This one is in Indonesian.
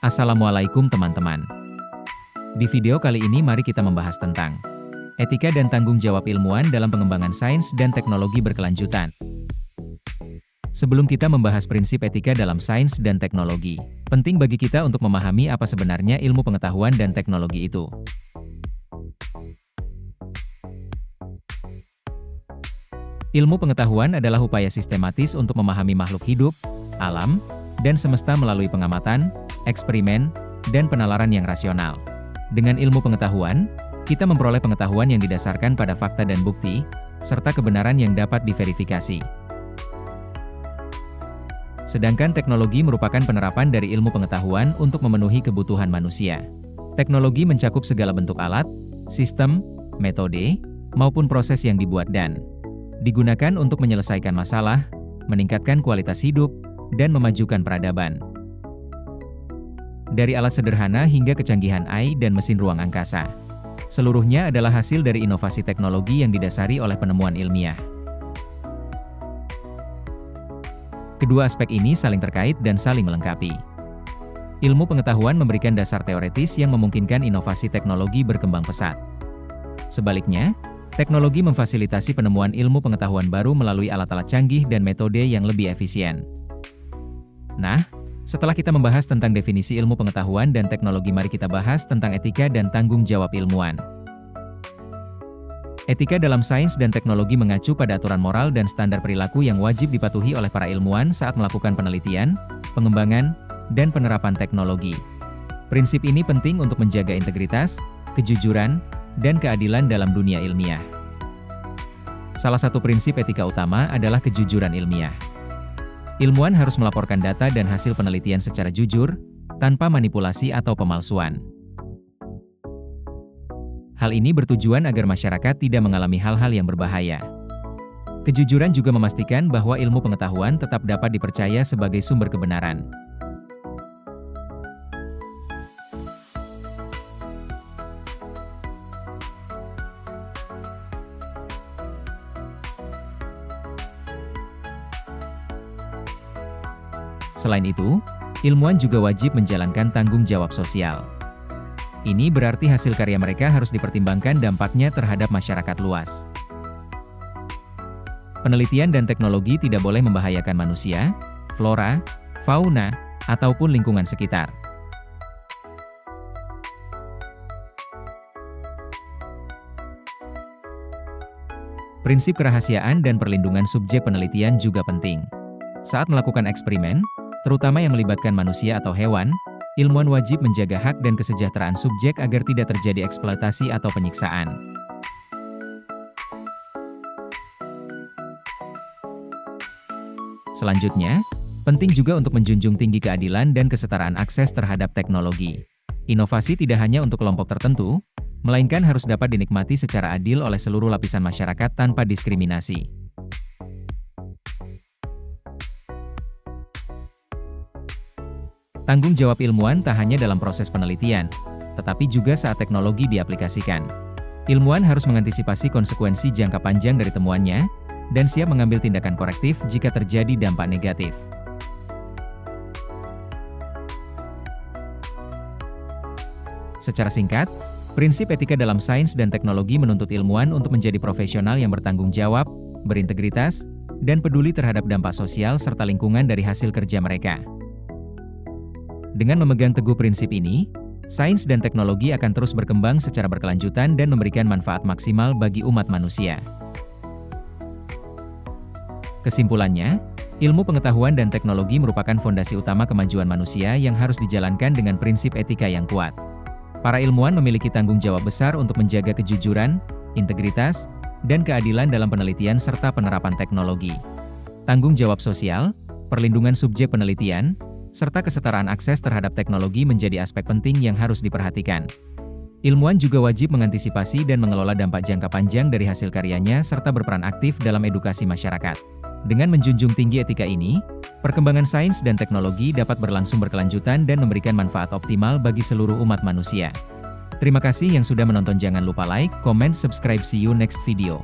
Assalamualaikum teman-teman. Di video kali ini mari kita membahas tentang etika dan tanggung jawab ilmuwan dalam pengembangan sains dan teknologi berkelanjutan. Sebelum kita membahas prinsip etika dalam sains dan teknologi, penting bagi kita untuk memahami apa sebenarnya ilmu pengetahuan dan teknologi itu. Ilmu pengetahuan adalah upaya sistematis untuk memahami makhluk hidup, alam, dan semesta melalui pengamatan, eksperimen, dan penalaran yang rasional. Dengan ilmu pengetahuan, kita memperoleh pengetahuan yang didasarkan pada fakta dan bukti, serta kebenaran yang dapat diverifikasi. Sedangkan teknologi merupakan penerapan dari ilmu pengetahuan untuk memenuhi kebutuhan manusia. Teknologi mencakup segala bentuk alat, sistem, metode, maupun proses yang dibuat dan digunakan untuk menyelesaikan masalah, meningkatkan kualitas hidup, dan memajukan peradaban. Dari alat sederhana hingga kecanggihan AI dan mesin ruang angkasa, seluruhnya adalah hasil dari inovasi teknologi yang didasari oleh penemuan ilmiah. Kedua aspek ini saling terkait dan saling melengkapi. Ilmu pengetahuan memberikan dasar teoretis yang memungkinkan inovasi teknologi berkembang pesat. Sebaliknya, teknologi memfasilitasi penemuan ilmu pengetahuan baru melalui alat-alat canggih dan metode yang lebih efisien. Nah, setelah kita membahas tentang definisi ilmu pengetahuan dan teknologi, mari kita bahas tentang etika dan tanggung jawab ilmuwan. Etika dalam sains dan teknologi mengacu pada aturan moral dan standar perilaku yang wajib dipatuhi oleh para ilmuwan saat melakukan penelitian, pengembangan, dan penerapan teknologi. Prinsip ini penting untuk menjaga integritas, kejujuran, dan keadilan dalam dunia ilmiah. Salah satu prinsip etika utama adalah kejujuran ilmiah. Ilmuwan harus melaporkan data dan hasil penelitian secara jujur, tanpa manipulasi atau pemalsuan. Hal ini bertujuan agar masyarakat tidak mengalami hal-hal yang berbahaya. Kejujuran juga memastikan bahwa ilmu pengetahuan tetap dapat dipercaya sebagai sumber kebenaran. Selain itu, ilmuwan juga wajib menjalankan tanggung jawab sosial. Ini berarti hasil karya mereka harus dipertimbangkan dampaknya terhadap masyarakat luas. Penelitian dan teknologi tidak boleh membahayakan manusia, flora, fauna, ataupun lingkungan sekitar. Prinsip kerahasiaan dan perlindungan subjek penelitian juga penting. Saat melakukan eksperimen, terutama yang melibatkan manusia atau hewan, ilmuwan wajib menjaga hak dan kesejahteraan subjek agar tidak terjadi eksploitasi atau penyiksaan. Selanjutnya, penting juga untuk menjunjung tinggi keadilan dan kesetaraan akses terhadap teknologi. Inovasi tidak hanya untuk kelompok tertentu, melainkan harus dapat dinikmati secara adil oleh seluruh lapisan masyarakat tanpa diskriminasi. Tanggung jawab ilmuwan tak hanya dalam proses penelitian, tetapi juga saat teknologi diaplikasikan. Ilmuwan harus mengantisipasi konsekuensi jangka panjang dari temuannya, dan siap mengambil tindakan korektif jika terjadi dampak negatif. Secara singkat, prinsip etika dalam sains dan teknologi menuntut ilmuwan untuk menjadi profesional yang bertanggung jawab, berintegritas, dan peduli terhadap dampak sosial serta lingkungan dari hasil kerja mereka. Dengan memegang teguh prinsip ini, sains dan teknologi akan terus berkembang secara berkelanjutan dan memberikan manfaat maksimal bagi umat manusia. Kesimpulannya, ilmu pengetahuan dan teknologi merupakan fondasi utama kemajuan manusia yang harus dijalankan dengan prinsip etika yang kuat. Para ilmuwan memiliki tanggung jawab besar untuk menjaga kejujuran, integritas, dan keadilan dalam penelitian serta penerapan teknologi. Tanggung jawab sosial, perlindungan subjek penelitian, serta kesetaraan akses terhadap teknologi menjadi aspek penting yang harus diperhatikan. Ilmuwan juga wajib mengantisipasi dan mengelola dampak jangka panjang dari hasil karyanya serta berperan aktif dalam edukasi masyarakat. Dengan menjunjung tinggi etika ini, perkembangan sains dan teknologi dapat berlangsung berkelanjutan dan memberikan manfaat optimal bagi seluruh umat manusia. Terima kasih yang sudah menonton, jangan lupa like, comment, subscribe, see you next video.